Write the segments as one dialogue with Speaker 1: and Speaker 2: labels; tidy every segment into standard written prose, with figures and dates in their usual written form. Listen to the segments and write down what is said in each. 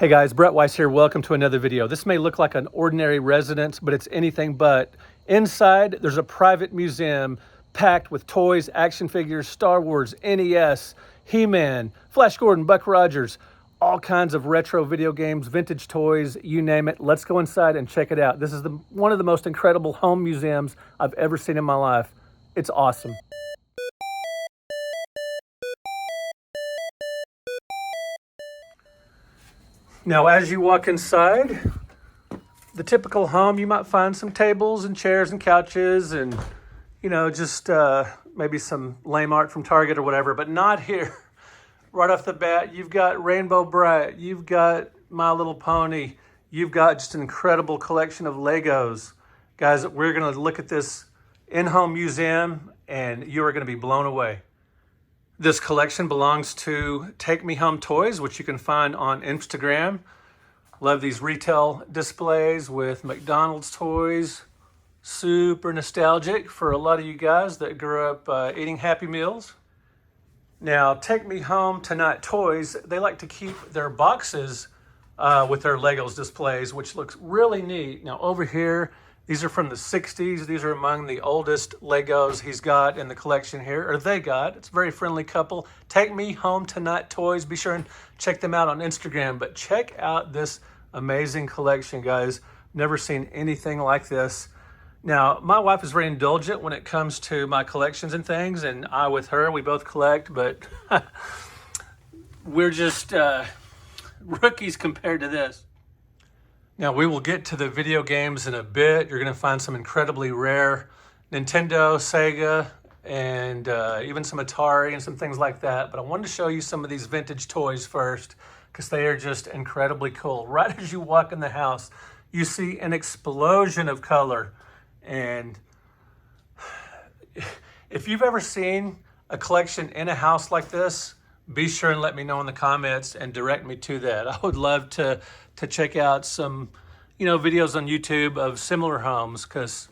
Speaker 1: Hey guys, Brett Weiss here. Welcome to another video. This may look like an ordinary residence, but it's anything but. Inside, there's a private museum packed with toys, action figures, Star Wars, NES, He-Man, Flash Gordon, Buck Rogers, all kinds of retro video games, vintage toys, you name it. Let's go inside and check it out. This is one of the most incredible home museums I've ever seen in my life. It's awesome. Now, as you walk inside, the typical home, you might find some tables and chairs and couches and, just maybe some lame art from Target or whatever, but not here. Right off the bat, you've got Rainbow Bright, you've got My Little Pony, you've got just an incredible collection of Legos. Guys, we're going to look at this in-home museum and you are going to be blown away. This collection belongs to Take Me Home Toys, which you can find on Instagram. Love these retail displays with McDonald's toys. Super nostalgic for a lot of you guys that grew up eating Happy Meals. Now, Take Me Home Tonight Toys, they like to keep their boxes with their Legos displays, which looks really neat. Now, over here, these are from the 60s. These are among the oldest Legos he's got in the collection here, or they got. It's a very friendly couple. Take Me Home Tonight Toys. Be sure and check them out on Instagram. But check out this amazing collection, guys. Never seen anything like this. Now, my wife is very indulgent when it comes to my collections and things, and I with her, we both collect, but we're just rookies compared to this. Now, we will get to the video games in a bit. You're going to find some incredibly rare Nintendo, Sega, and even some Atari and some things like that. But I wanted to show you some of these vintage toys first because they are just incredibly cool. Right as you walk in the house, you see an explosion of color. And if you've ever seen a collection in a house like this, be sure and let me know in the comments and direct me to that. I would love to check out some, videos on YouTube of similar homes because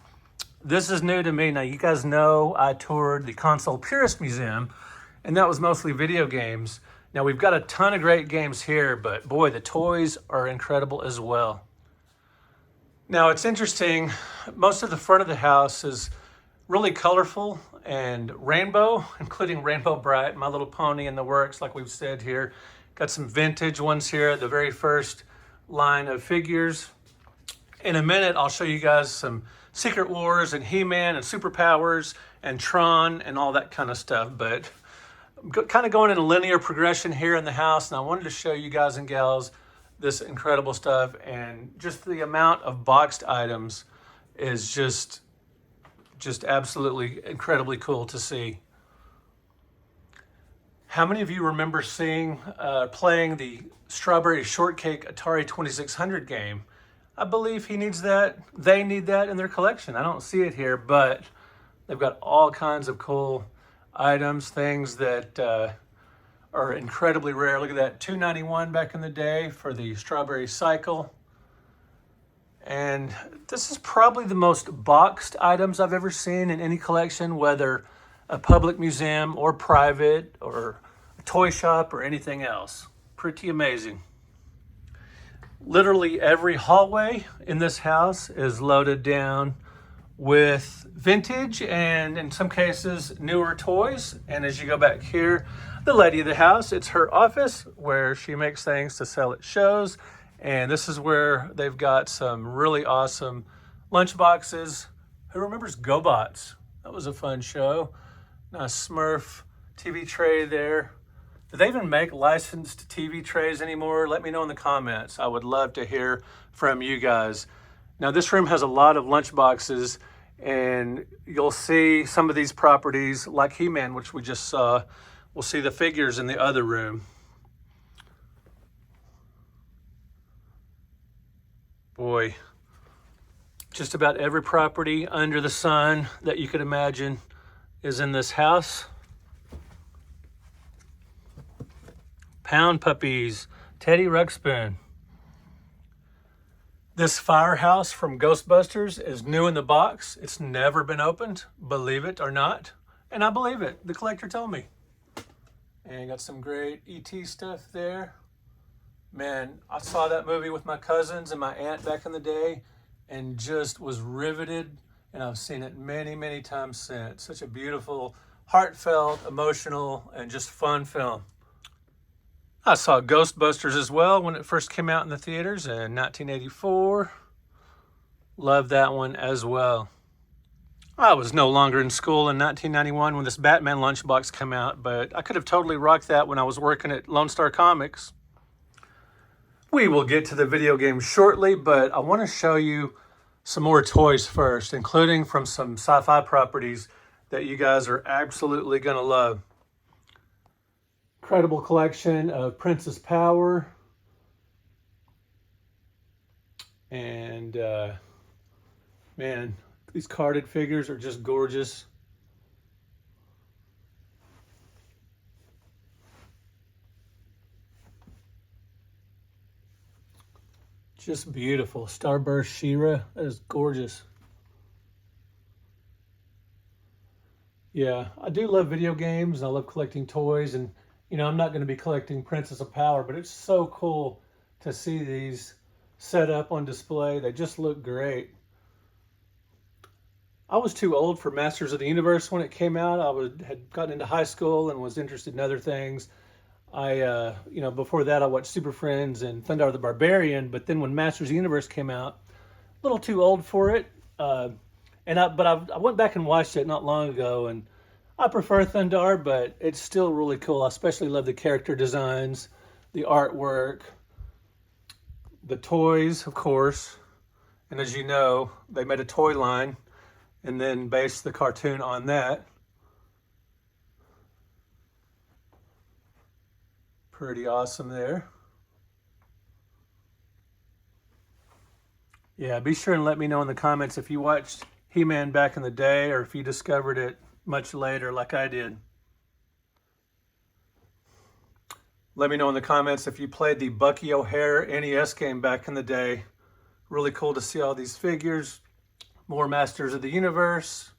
Speaker 1: this is new to me. Now, you guys know I toured the Console Purist Museum, and that was mostly video games. Now, we've got a ton of great games here, but boy, the toys are incredible as well. Now, it's interesting, most of the front of the house is really colorful and rainbow, including Rainbow Bright, My Little Pony in the works, like we've said here. Got some vintage ones here, the very first line of figures. In a minute, I'll show you guys some Secret Wars and He-Man and Superpowers and Tron and all that kind of stuff. But I'm kind of going in a linear progression here in the house, and I wanted to show you guys and gals this incredible stuff. And just the amount of boxed items is just absolutely incredibly cool to see. How many of you remember playing the Strawberry Shortcake Atari 2600 game? I believe he needs that. They need that in their collection. I don't see it here, but they've got all kinds of cool items, things that are incredibly rare. Look at that, $2.91 back in the day for the Strawberry Cycle. And this is probably the most boxed items I've ever seen in any collection, whether a public museum or private or a toy shop or anything else. Pretty amazing. Literally every hallway in this house is loaded down with vintage and in some cases newer toys. And as you go back here, the lady of the house, it's her office where she makes things to sell at shows. And this is where they've got some really awesome lunch boxes. Who remembers GoBots? That was a fun show. Nice Smurf TV tray there. Do they even make licensed TV trays anymore? Let me know in the comments. I would love to hear from you guys. Now, this room has a lot of lunch boxes, and you'll see some of these properties like He-Man, which we just saw. We'll see the figures in the other room. Boy, just about every property under the sun that you could imagine is in this house. Pound puppies, Teddy Ruxpin. This firehouse from Ghostbusters is new in the box. It's never been opened, believe it or not. And I believe it, the collector told me. And got some great ET stuff there. Man, I saw that movie with my cousins and my aunt back in the day and just was riveted. And I've seen it many, many times since. Such a beautiful, heartfelt, emotional, and just fun film. I saw Ghostbusters as well when it first came out in the theaters in 1984. Loved that one as well. I was no longer in school in 1991 when this Batman lunchbox came out, but I could have totally rocked that when I was working at Lone Star Comics. We will get to the video games shortly, but I want to show you some more toys first, including from some sci-fi properties that you guys are absolutely going to love. Incredible collection of Princess Power. And man, these carded figures are just gorgeous. Just beautiful. Starburst She-Ra, that is gorgeous. Yeah, I do love video games and I love collecting toys, and you know, I'm not going to be collecting Princess of Power, but it's so cool to see these set up on display. They just look great. I was too old for Masters of the Universe when it came out. Had gotten into high school and was interested in other things. You know, before that I watched Super Friends and Thundar the Barbarian, but then when Masters of the Universe came out, a little too old for it. But I went back and watched it not long ago, and I prefer Thundar, but it's still really cool. I especially love the character designs, the artwork, the toys, of course. And as you know, they made a toy line and then based the cartoon on that. Pretty awesome there. Yeah, be sure and let me know in the comments if you watched He-Man back in the day or if you discovered it much later like I did. Let me know in the comments if you played the Bucky O'Hare NES game back in the day. Really cool to see all these figures. More Masters of the Universe.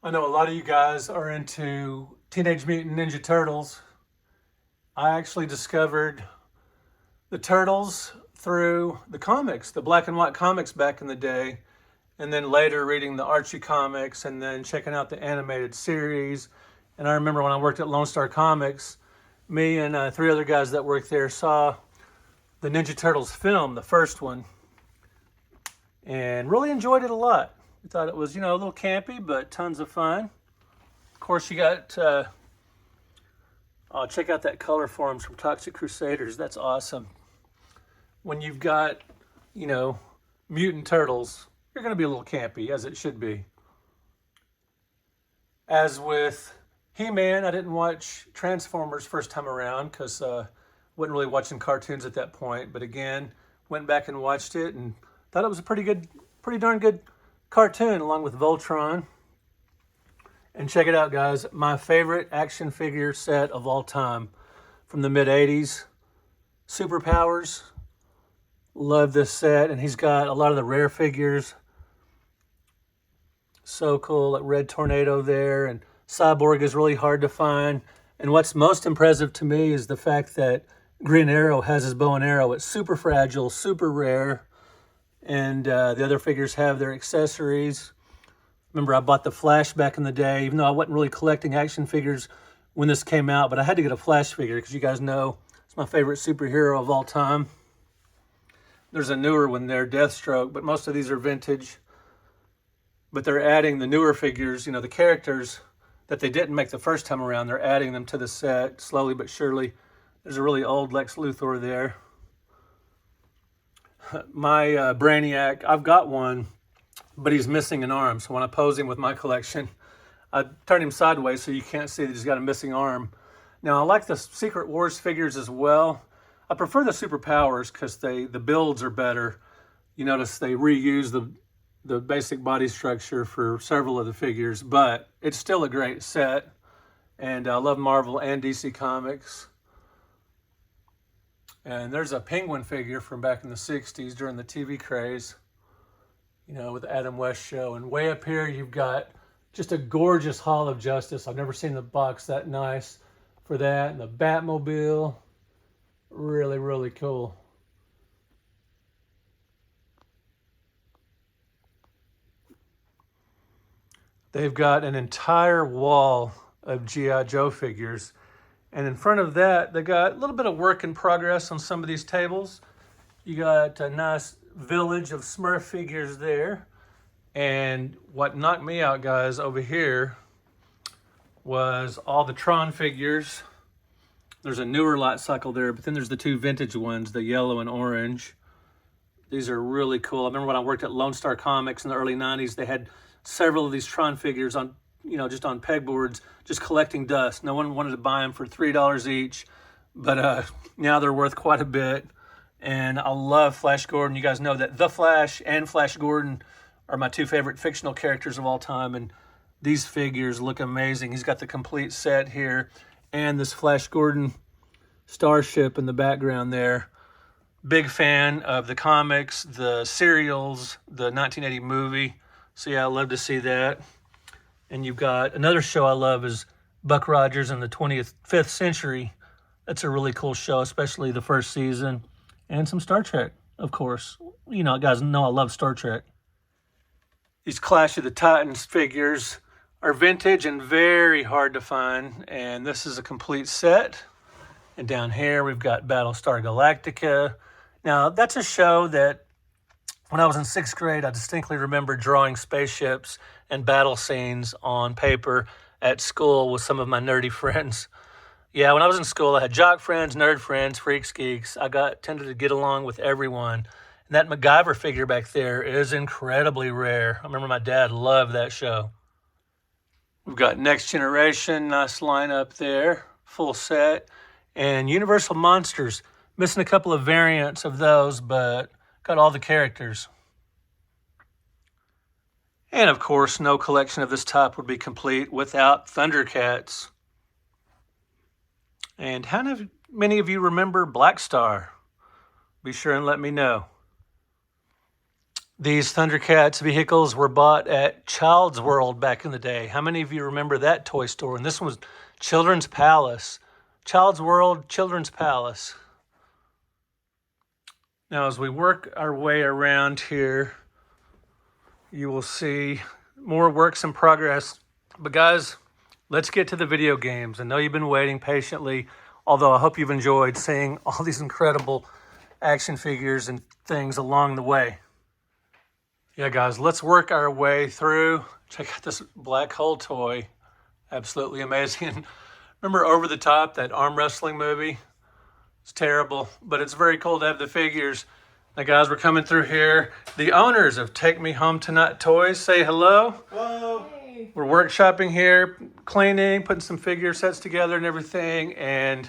Speaker 1: I know a lot of you guys are into Teenage Mutant Ninja Turtles. I actually discovered the Turtles through the comics, the black and white comics back in the day, and then later reading the Archie comics and then checking out the animated series. And I remember when I worked at Lone Star Comics, me and 3 other guys that worked there saw the Ninja Turtles film, the first one, and really enjoyed it a lot. I thought it was, you know, a little campy, but tons of fun. Of course, you got, check out that color forms from Toxic Crusaders. That's awesome. When you've got, you know, mutant turtles, you're going to be a little campy, as it should be. As with He-Man, I didn't watch Transformers first time around because wasn't really watching cartoons at that point. But again, went back and watched it and thought it was a pretty darn good cartoon along with Voltron. And check it out, guys. My favorite action figure set of all time from the mid-'80s. Superpowers. Love this set. And he's got a lot of the rare figures. So cool. Like Red Tornado there. And Cyborg is really hard to find. And what's most impressive to me is the fact that Green Arrow has his bow and arrow. It's super fragile, super rare. And the other figures have their accessories. Remember, I bought the Flash back in the day, even though I wasn't really collecting action figures when this came out, but I had to get a Flash figure because you guys know it's my favorite superhero of all time. There's a newer one there, Deathstroke, but most of these are vintage. But they're adding the newer figures, you know, the characters that they didn't make the first time around. They're adding them to the set slowly but surely. There's a really old Lex Luthor there. My Brainiac, I've got one, but he's missing an arm. So when I pose him with my collection, I turn him sideways so you can't see that he's got a missing arm. Now, I like the Secret Wars figures as well. I prefer the Superpowers because the builds are better. You notice they reuse the basic body structure for several of the figures, but it's still a great set. And I love Marvel and DC Comics. And there's a Penguin figure from back in the 60s during the TV craze, you know, with the Adam West show. And way up here, you've got just a gorgeous Hall of Justice. I've never seen the box that nice. for that. And the Batmobile, really, really cool. They've got an entire wall of G.I. Joe figures. And in front of that, they got a little bit of work in progress on some of these tables. You got a nice village of Smurf figures there. And what knocked me out, guys, over here was all the Tron figures. There's a newer light cycle there, but then there's the two vintage ones, the yellow and orange. These are really cool. I remember when I worked at Lone Star Comics in the early 90s, they had several of these Tron figures on, just on pegboards, just collecting dust. No one wanted to buy them for $3 each, but now they're worth quite a bit. And I love Flash Gordon. You guys know that The Flash and Flash Gordon are my two favorite fictional characters of all time, and these figures look amazing. He's got the complete set here, and this Flash Gordon starship in the background there. Big fan of the comics, the serials, the 1980 movie. So yeah, I love to see that. And you've got another show I love is Buck Rogers in the 25th Century. That's a really cool show, especially the first season. And some Star Trek, of course. Guys know I love Star Trek. These Clash of the Titans figures are vintage and very hard to find. And this is a complete set. And down here we've got Battlestar Galactica. Now, that's a show that when I was in 6th grade, I distinctly remember drawing spaceships and battle scenes on paper at school with some of my nerdy friends. Yeah, when I was in school, I had jock friends, nerd friends, freaks, geeks. I tended to get along with everyone. And that MacGyver figure back there is incredibly rare. I remember my dad loved that show. We've got Next Generation, nice lineup there, full set. And Universal Monsters, missing a couple of variants of those, but got all the characters. And of course, no collection of this type would be complete without Thundercats. And how many of you remember Black Star? Be sure and let me know. These Thundercats vehicles were bought at Child's World back in the day. How many of you remember that toy store? And this one was Children's Palace. Child's World, Children's Palace. Now, as we work our way around here, you will see more works in progress. But guys, let's get to the video games. I know you've been waiting patiently, although I hope you've enjoyed seeing all these incredible action figures and things along the way. Yeah, guys, let's work our way through. Check out this black hole toy. Absolutely amazing. Remember Over the Top, that arm wrestling movie? It's terrible, but it's very cool to have the figures. Now, guys, we're coming through here. The owners of Take Me Home Tonight Toys, say hello.
Speaker 2: Hello.
Speaker 3: Hey.
Speaker 1: We're workshopping here, cleaning, putting some figure sets together and everything. And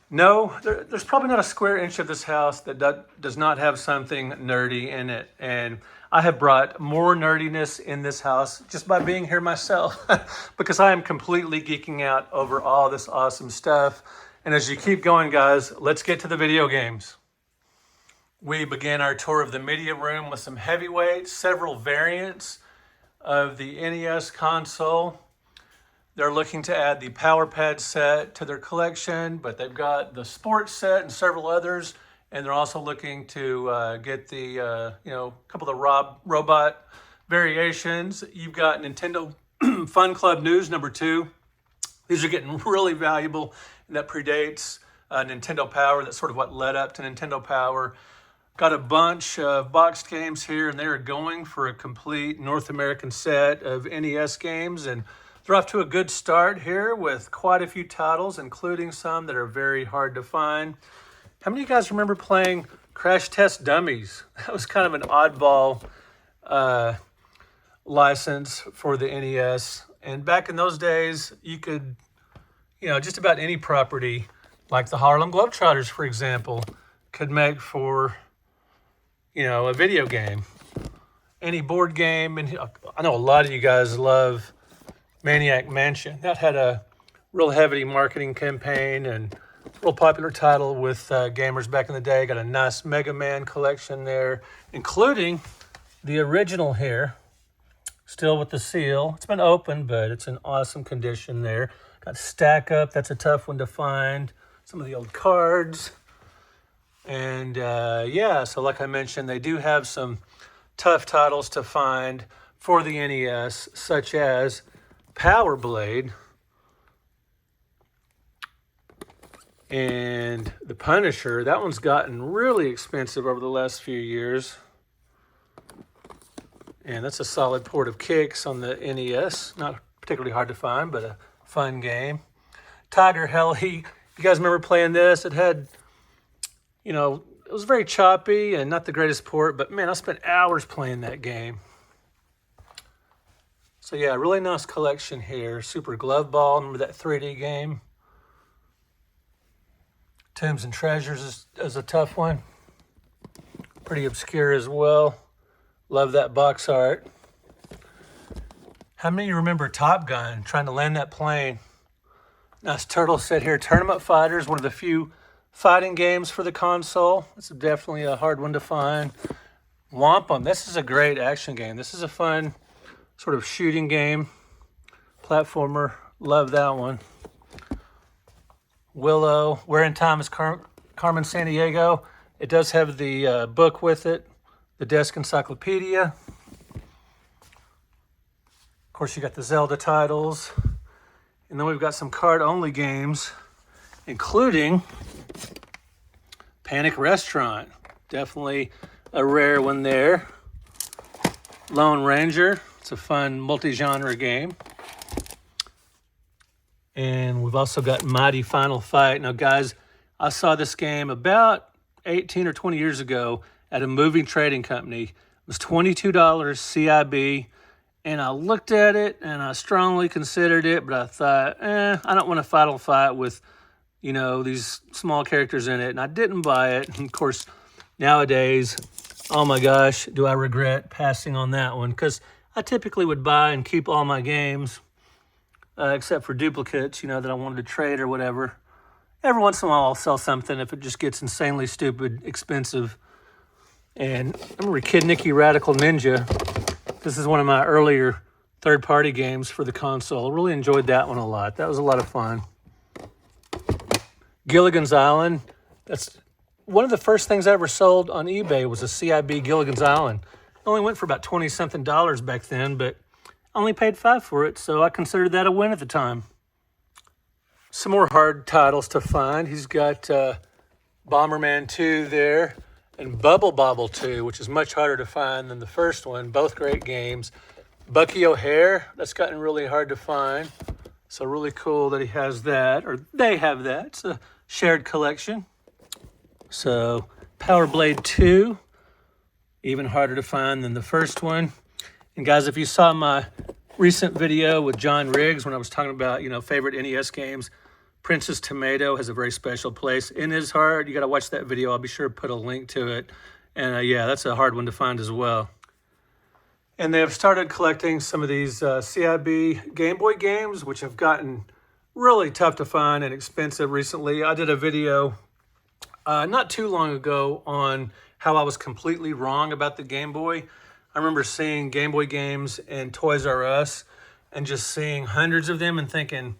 Speaker 1: no, there's probably not a square inch of this house that does not have something nerdy in it. And I have brought more nerdiness in this house just by being here myself because I am completely geeking out over all this awesome stuff. And as you keep going, guys, let's get to the video games. We began our tour of the media room with some heavyweights, several variants of the NES console. They're looking to add the Power Pad set to their collection, but they've got the sports set and several others. And they're also looking to get the, couple of the robot variations. You've got Nintendo Fun Club News #2. These are getting really valuable, and that predates Nintendo Power. That's sort of what led up to Nintendo Power. Got a bunch of boxed games here, and they're going for a complete North American set of NES games. And they're off to a good start here with quite a few titles, including some that are very hard to find. How many of you guys remember playing Crash Test Dummies? That was kind of an oddball license for the NES. And back in those days, you could, just about any property, like the Harlem Globetrotters, for example, could make for, a video game. Any board game. And I know a lot of you guys love Maniac Mansion. That had a real heavy marketing campaign and real popular title with gamers back in the day. Got a nice Mega Man collection there, including the original here, still with the seal. It's been opened, but it's in awesome condition there. Got Stack Up, that's a tough one to find. Some of the old cards. And yeah, so like I mentioned, they do have some tough titles to find for the NES, such as Power Blade and The Punisher. That one's gotten really expensive over the last few years. And that's a solid port of Kicks on the NES. Not particularly hard to find, but a fun game. Tiger Heli, you guys remember playing this? It had, you know, it was very choppy and not the greatest port, but man, I spent hours playing that game. So yeah, really nice collection here. Super Glove Ball, remember that 3D game? Tombs and Treasures is a tough one. Pretty obscure as well. Love that box art. How many of you remember Top Gun, trying to land that plane? Nice turtle set here. Tournament Fighters, one of the few fighting games for the console. It's definitely a hard one to find. Wampum, this is a great action game. This is a fun sort of shooting game. Platformer, love that one. Willow, Where in Time is Carmen Sandiego. It does have the book with it. The Desk Encyclopedia. Of course, you got the Zelda titles. And then we've got some card-only games, including Panic Restaurant. Definitely a rare one there. Lone Ranger. It's a fun multi-genre game. And we've also got Mighty Final Fight. Now, guys, I saw this game about 18 or 20 years ago at a moving trading company. It was $22 CIB, and I looked at it and I strongly considered it, but I thought, I don't want to final fight with, you know, these small characters in it, and I didn't buy it. And of course, nowadays, oh my gosh, do I regret passing on that one, because I typically would buy and keep all my games, except for duplicates, you know, that I wanted to trade or whatever. Every once in a while, I'll sell something if it just gets insanely stupid, expensive. And I remember Kid Nicky Radical Ninja. This is one of my earlier third-party games for the console. I really enjoyed that one a lot. That was a lot of fun. Gilligan's Island. That's one of the first things I ever sold on eBay was a CIB Gilligan's Island. It only went for about $20-something back then, but I only paid $5 for it, so I considered that a win at the time. Some more hard titles to find. He's got Bomberman 2 there. And Bubble Bobble 2, which is much harder to find than the first one. Both great games. Bucky O'Hare, that's gotten really hard to find. So really cool that he has that, or they have that. It's a shared collection. So Power Blade 2, even harder to find than the first one. And guys, if you saw my recent video with John Riggs when I was talking about, you know, favorite NES games, Princess Tomato has a very special place in his heart. You got to watch that video. I'll be sure to put a link to it. And yeah, that's a hard one to find as well. And they have started collecting some of these CIB Game Boy games, which have gotten really tough to find and expensive recently. I did a video not too long ago on how I was completely wrong about the Game Boy. I remember seeing Game Boy games in Toys R Us and just seeing hundreds of them and thinking,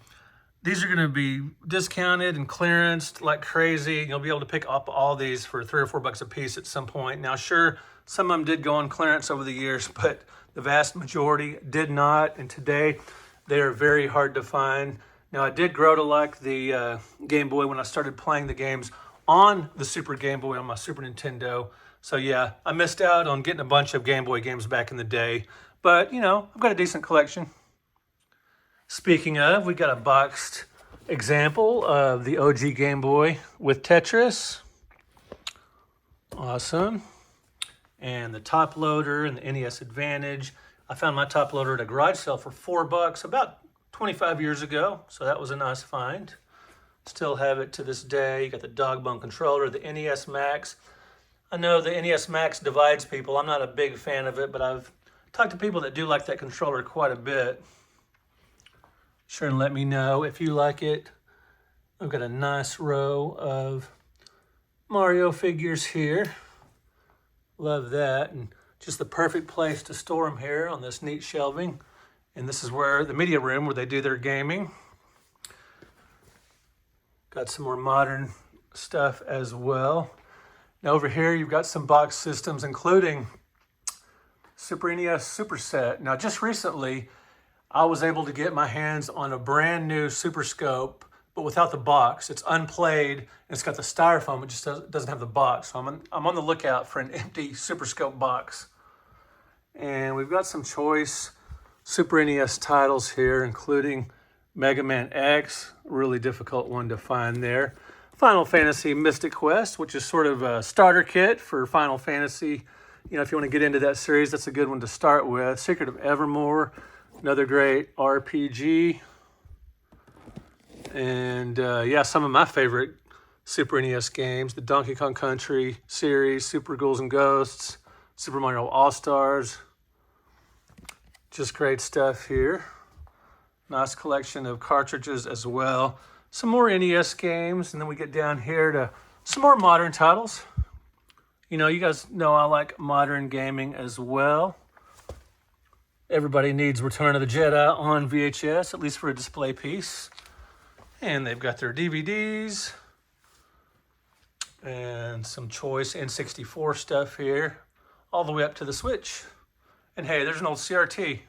Speaker 1: these are going to be discounted and clearanced like crazy. You'll be able to pick up all these for $3 or $4 a piece at some point. Now, sure, some of them did go on clearance over the years, but the vast majority did not. And today, they are very hard to find. Now, I did grow to like the Game Boy when I started playing the games on the Super Game Boy on my Super Nintendo. So yeah, I missed out on getting a bunch of Game Boy games back in the day. But, you know, I've got a decent collection. Speaking of, we got a boxed example of the OG Game Boy with Tetris. Awesome. And the top loader and the NES Advantage. I found my top loader at a garage sale for $4 about 25 years ago. So that was a nice find. Still have it to this day. You got the dog bone controller, the NES Max. I know the NES Max divides people. I'm not a big fan of it, but I've talked to people that do like that controller quite a bit. Sure, and let me know if you like it. I've got a nice row of Mario figures here. Love that. And just the perfect place to store them here on this neat shelving. And this is where the media room where they do their gaming. Got some more modern stuff as well. Now over here, you've got some box systems, including Super NES Super Set. Now, just recently, I was able to get my hands on a brand new Super Scope, but without the box. It's unplayed, and it's got the styrofoam. It just doesn't have the box. So I'm on the lookout for an empty Super Scope box. And we've got some choice Super NES titles here, including Mega Man X, really difficult one to find there. Final Fantasy Mystic Quest, which is sort of a starter kit for Final Fantasy. You know, if you want to get into that series, that's a good one to start with. Secret of Evermore, another great RPG. And yeah, some of my favorite Super NES games, the Donkey Kong Country series, Super Ghouls and Ghosts, Super Mario All-Stars. Just great stuff here. Nice collection of cartridges as well. Some more NES games, and then we get down here to some more modern titles. You know, you guys know I like modern gaming as well. Everybody needs Return of the Jedi on VHS, at least for a display piece. And they've got their DVDs and some choice N64 stuff here, all the way up to the Switch. And hey, there's an old CRT.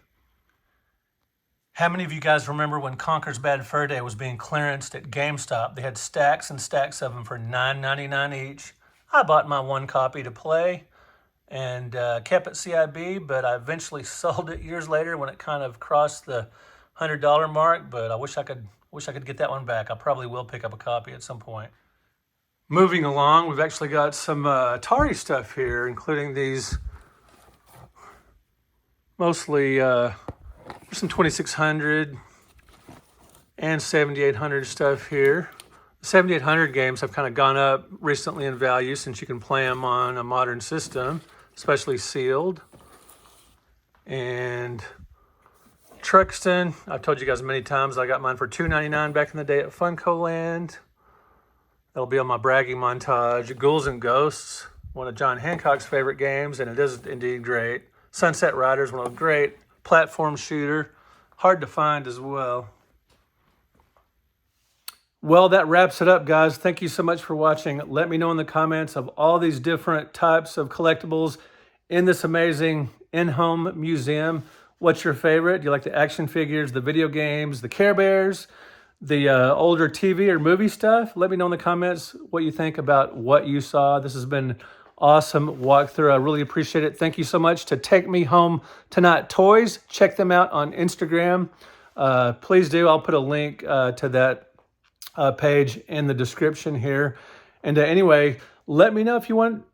Speaker 1: How many of you guys remember when Conker's Bad Fur Day was being clearanced at GameStop? They had stacks and stacks of them for $9.99 each. I bought my one copy to play and kept it CIB, but I eventually sold it years later when it kind of crossed the $100 mark. But I wish I could get that one back. I probably will pick up a copy at some point. Moving along, we've actually got some Atari stuff here, including these mostly some 2600 and 7800 stuff here. The 7800 games have kind of gone up recently in value since you can play them on a modern system, especially sealed. And Truxton, I've told you guys many times, I got mine for $2.99 back in the day at Funko Land. That'll be on my bragging montage. Ghouls and Ghosts, one of John Hancock's favorite games, and it is indeed great. Sunset Riders, one of the great platform shooter, hard to find as well. Well, that wraps it up, guys. Thank you so much for watching. Let me know in the comments of all these different types of collectibles in this amazing in-home museum. What's your favorite? Do you like the action figures, the video games, the Care Bears, the older TV or movie stuff? Let me know in the comments what you think about what you saw. This has been awesome walkthrough. I really appreciate it. Thank you so much to Take Me Home Tonight Toys. Check them out on Instagram. Please do. I'll put a link to that page in the description here. And anyway, let me know if you want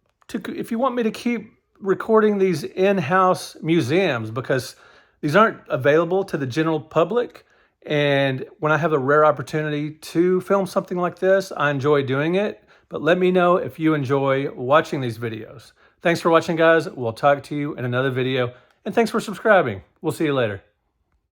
Speaker 1: me to keep recording these in-house museums, because these aren't available to the general public. And when I have a rare opportunity to film something like this, I enjoy doing it. But let me know if you enjoy watching these videos. Thanks for watching, guys. We'll talk to you in another video. And thanks for subscribing. We'll see you later.